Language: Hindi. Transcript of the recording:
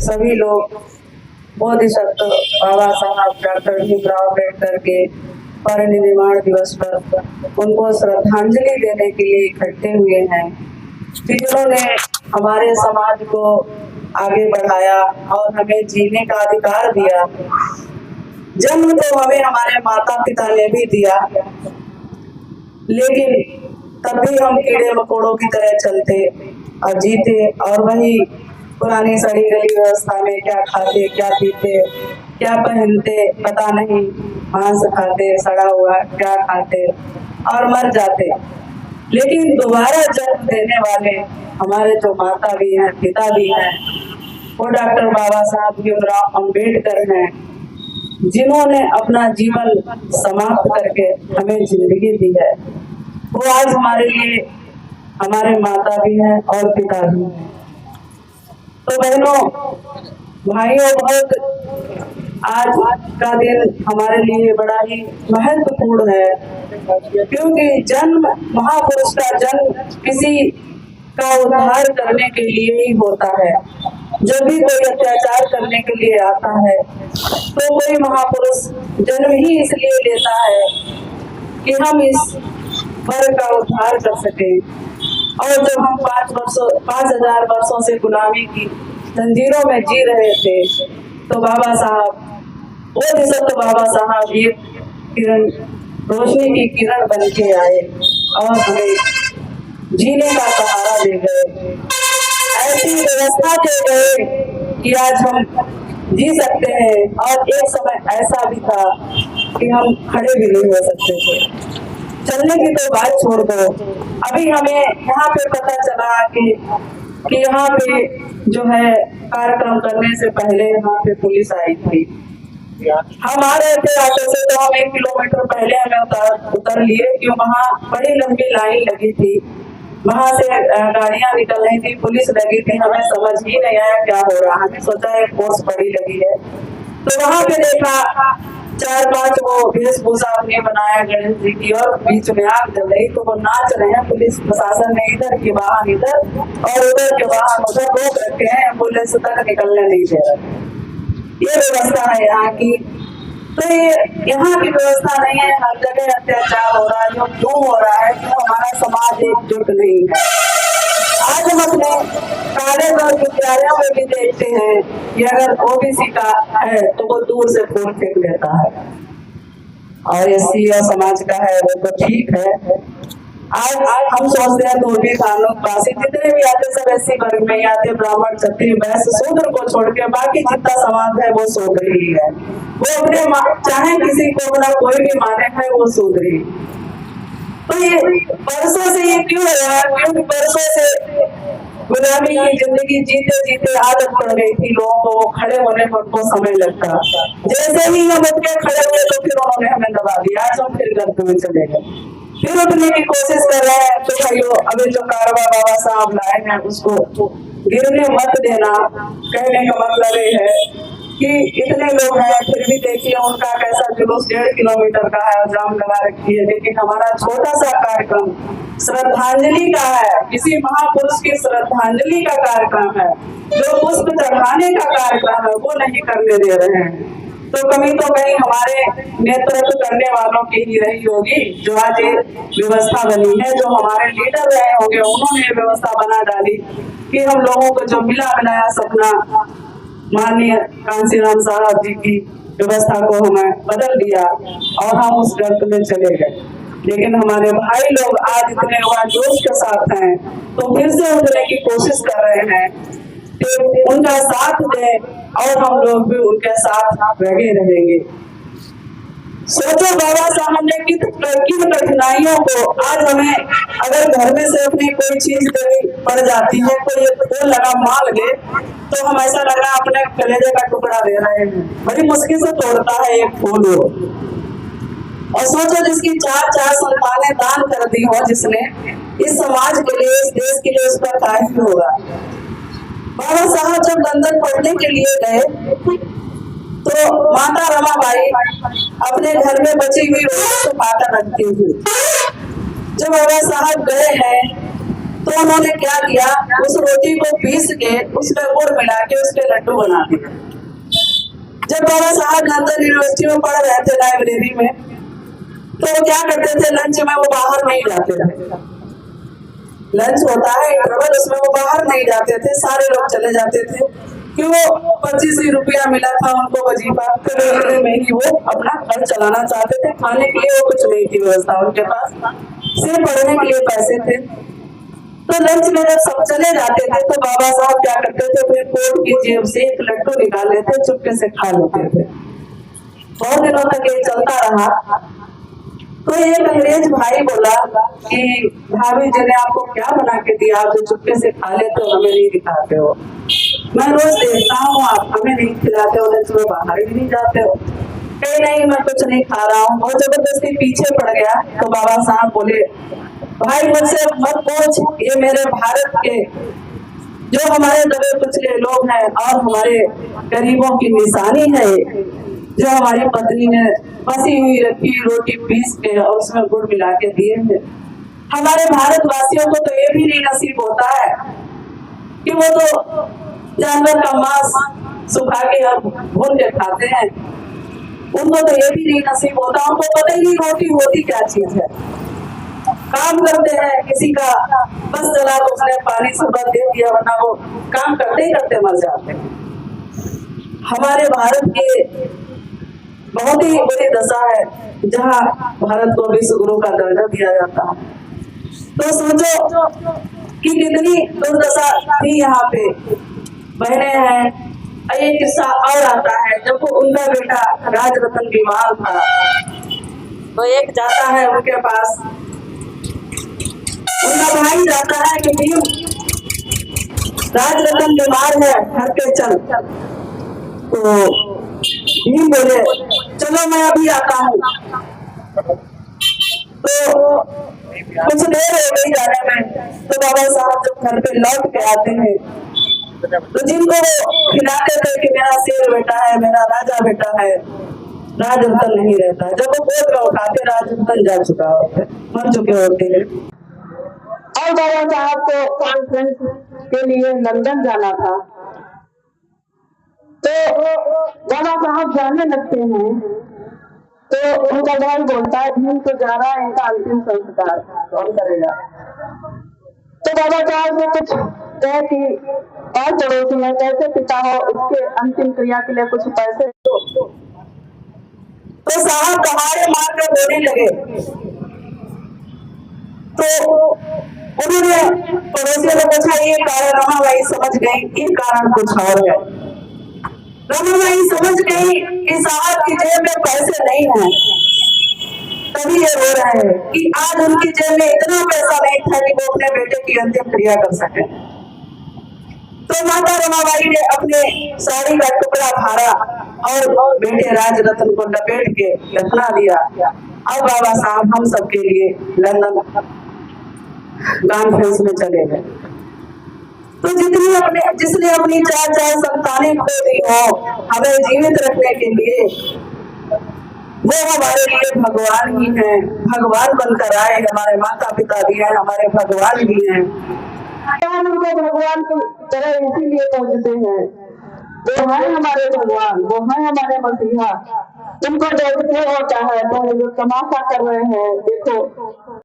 सभी लोग बोधिसत्व बाबा साहब डॉक्टर भीमराव अम्बेडकर के परिनिर्वाण दिवस पर उनको श्रद्धांजलि देने के लिए इकट्ठे हुए हैं, जिन्होंने हमारे समाज को आगे बढ़ाया और हमें जीने का अधिकार दिया। जन्म तो हमें हमारे माता पिता ने भी दिया, लेकिन तब भी हम कीड़े मकोड़ों की तरह चलते और जीते, और वही पुरानी सड़ी गली व्यवस्था में क्या खाते, क्या पीते, क्या पहनते पता नहीं, मांस खाते, सड़ा हुआ क्या खाते और मर जाते। लेकिन दोबारा जन्म देने वाले हमारे जो माता भी हैं, पिता भी हैं, वो डॉक्टर बाबा साहब भीमराव अम्बेडकर हैं, जिन्होंने अपना जीवन समाप्त करके हमें जिंदगी दी है। वो आज हमारे लिए हमारे माता भी हैं और पिता भी हैं। तो बहनों, भाइयों, बहुत आज का दिन हमारे लिए बड़ा ही महत्वपूर्ण है, क्योंकि जन्म, महापुरुष का जन्म किसी का उद्धार करने के लिए ही होता है। जब भी कोई अत्याचार करने के लिए आता है तो कोई महापुरुष जन्म ही इसलिए लेता है कि हम इस वर्ग का उद्धार कर सके। और जब हम 5,000 वर्षों से गुलामी की जंजीरों में जी रहे थे, तो बाबा साहब, बोधिसत्व बाबा साहब ये किरण, रोशनी की किरण बन के आए और हमें जीने का सहारा दे गए। ऐसी व्यवस्था दे गए कि आज हम जी सकते हैं, और एक समय ऐसा भी था कि हम खड़े भी नहीं हो सकते थे। चलने की तो बात छोड़ दो, अभी हमें यहाँ पे पता चला कि यहाँ पे जो है कार्यक्रम करने से पहले यहाँ पे पुलिस आई थी। हम आ रहे थे ऑटो से, तो हम 1 किलोमीटर पहले हमें उतर लिए, क्यों वहाँ बड़ी लंबी लाइन लगी थी, वहां से गाड़ियां निकल रही थी, पुलिस लगी थी, हमें समझ ही नहीं आया क्या हो रहा। हमने सोचा एक फोर्स बड़ी लगी है, तो वहां पे देखा 4-5 वो वेशभूषा अपनी बनाया गणेश जी की, और बीच में आग जल रही, तो वो नाच रहे हैं। पुलिस प्रशासन ने इधर के वाहन इधर और उधर के वाहन उधर रोक रखे हैं, एम्बुलेंस तक निकलने नहीं दे रहे। ये व्यवस्था है यहाँ की। तो ये यहाँ की व्यवस्था नहीं है, हर जगह अत्याचार हो रहा है। जो क्यों हो रहा है? क्यों हमारा समाज एकजुट नहीं है? आज हम अपने कॉलेज और विद्यालयों में भी देखते हैं कि अगर ओबीसी का है तो वो दूर से फूल फेंक देता है, और एससी और समाज का है वो तो ठीक है। आज हम सोचते हैं तो भी कानून पासी जितने भी आते सब एससी वर्ग में ही आते, ब्राह्मण, क्षत्रिय, वैश्य, शूद्र को छोड़ के बाकी जितना समाज है वो शूद्र ही है। वो अपने चाहे किसी को अपना कोई भी माने है, वो शूद्र ही। तो ये बरसों से ये क्यों है? क्योंकि बरसों से गुलामी की जिंदगी जीते जीते आदत पड़ गई थी लोगों को, वो खड़े होने में उनको समय लगता। जैसे ही हम उठ के खड़े हुए तो फिर उन्होंने हमें दबा दिया। आज हम फिर घर में चले गए, फिर उठने की कोशिश कर रहे हैं। तो भाइयों, अभी जो कारवा बाबा साहब लाए हैं उसको गिरने मत देना। कहने का मतलब ये है कि इतने लोग हैं, फिर भी देखिए उनका कैसा जुलूस 1.5 किलोमीटर का है, जाम लगा रखी है। लेकिन हमारा छोटा सा कार्यक्रम श्रद्धांजलि का है, किसी महापुरुष की श्रद्धांजलि का कार्यक्रम है, जो पुष्प चढ़ाने का कार्यक्रम है, वो नहीं करने दे रहे हैं। तो कमी तो कहीं हमारे नेतृत्व करने वालों की ही रही होगी, जो आज ये व्यवस्था बनी है। जो हमारे लीडर रहे होंगे उन्होंने ये व्यवस्था बना डाली कि हम लोगों को जो मिला बनाया सपना माननीय कांशीराम साहब जी की व्यवस्था को हमें बदल दिया और हम उस गर्त में चले गए। लेकिन हमारे भाई लोग आज इतने जोश के साथ हैं, तो फिर से उठने की कोशिश कर रहे हैं कि उनका साथ दें, और हम लोग भी उनके साथ लगे रहेंगे। सोचो बाबा साहब ने किन कठिनाइयों को, आज हमें अगर घर में से अपनी कोई चीज देनी पड़ जाती है, कोई फूल लगा मांग ले, तो हम ऐसा लग रहा है अपने कलेजे का टुकड़ा दे रहे हैं। बड़ी मुश्किल से तोड़ता है एक फूल। और सोचो जिसकी 4 संतानें दान कर दी हो, जिसने इस समाज के लिए, इस देश के लिए, उस पर क्या ही होगा। बाबा साहब जब लंदन पढ़ने के लिए गए तो माता रमाबाई अपने घर में बची हुई रोटी को पाकर रखती थी। जब बाबा साहब गए हैं तो उन्होंने क्या किया, उस रोटी को पीस के उसमें गुड़ मिला के उसके लड्डू बना दिए। जब बाबा साहब लंदन यूनिवर्सिटी में पढ़ रहे थे लाइब्रेरी में, तो वो क्या करते थे, लंच में वो बाहर नहीं जाते थे। लंच होता है इंटरवल, उसमें वो बाहर नहीं जाते थे, सारे लोग चले जाते थे कि वो 25 रुपया मिला था उनको वजीफा करने में ही वो अपना घर चलाना चाहते थे। खाने के लिए वो कुछ नहीं थी व्यवस्था उनके पास, सिर्फ पढ़ने के लिए पैसे थे। तो लंच में जब सब चले जाते थे तो बाबा साहब क्या करते थे, अपने कोट की जेब से एक लड्डू निकाल लेते, चुपके से खा लेते थे। बहुत दिनों तक ये चलता रहा। तो एक अंग्रेज भाई बोला कि भाभी जी ने आपको क्या बना के दिया, आप जो चुपके से खा लेते हो, हमें नहीं दिखाते हो। मैं रोज देखता हूँ आप हमें नहीं खिलाते हो, लंच में बाहर ही नहीं जाते हो। कहीं नहीं, मैं कुछ नहीं खा रहा हूँ। बहुत जबरदस्ती पीछे पड़ गया तो बाबा साहब बोले, भाई मुझसे मत पूछ, ये मेरे भारत के जो हमारे दबे कुचले लोग हैं और हमारे गरीबों की निशानी है, जो हमारी पत्नी ने बसी हुई रखी रोटी पीस के और उसमें गुड़ मिला के दिए हैं। हमारे भारतवासियों को तो ये भी नहीं नसीब होता है कि वो तो जानवर का मांस सुखा के और भून के खाते हैं, उनको तो ये भी नहीं नसीब होता। उनको पता ही नहीं रोटी होती क्या चीज है। काम करते हैं, किसी का बस चला तो उसने पानी सुबह दे दिया, वरना वो काम करते ही करते मर जाते हैं। हमारे भारत के बहुत ही बुरी दशा है, जहाँ भारत को विश्व गुरु का दर्जा दिया जाता है। तो सोचो कि कितनी दुर्दशा थी यहाँ पे। बहने हैं, एक किस्सा और आता है। जब वो उनका बेटा राजरतन बीमार था तो एक जाता है उनके पास, उनका भाई जाता है कि भीम राजरतन बीमार है, घर पे चल। तो भीम बोले, चलो मैं अभी आता हूँ। तो कुछ देर हो गई जाने में, तो बाबा साहब जब घर पे लौट के आते हैं तो जिनको वो खिलाते थे कि मेरा शेर बेटा है, मेरा राजा बेटा है, राजरतन नहीं रहता है। जब वो गोद में उठाते, राजरतन जा चुका होता है, मर चुके होते हैं। और बाबा साहब को कॉन्फ्रेंस के लिए लंदन जाना था, तो बाबा साहब जाने लगते हैं तो उनका भाई बोलता है, भीम तो जा रहा है, इनका अंतिम संस्कार कौन करेगा। तो बाबा साहब ने कुछ कहे कि और पड़ोसी है, कैसे पिता हो, उसके अंतिम क्रिया के लिए कुछ पैसे दो। तो साहब कहारे मार कर रोने लगे। तो उन्होंने पड़ोसियों को पूछा, ये कारण, रमाबाई समझ गई ये कारण कुछ और है। रमाबाई समझ गई कि साहब की जेब में पैसे नहीं है, तभी ये रो रहे हैं कि आज उनकी जेब में इतना पैसा नहीं था कि वो अपने बेटे की अंतिम क्रिया कर सके। तो माता रमाबाई ने अपने साड़ी का टुकड़ा फाड़ा और बेटे राजरतन को लपेट के दफना दिया। अब बाबा साहब हम सबके लिए लंदन कॉन्फ्रेंस में चले गए। तो जिसने अपनी चार संतानें खो दी हो हमें जीवित रखने के लिए, वो हमारे लिए भगवान ही हैं। भगवान बनकर आए, हमारे माता पिता भी हैं, हमारे भगवान भी हैं। हम उनको भगवान की तरह इसीलिए पूजते हैं, वो है हमारे भगवान, वो है हमारे मसीहा। तुमको देखते हो चाहे तो जो तमाशा कर रहे हैं देखो।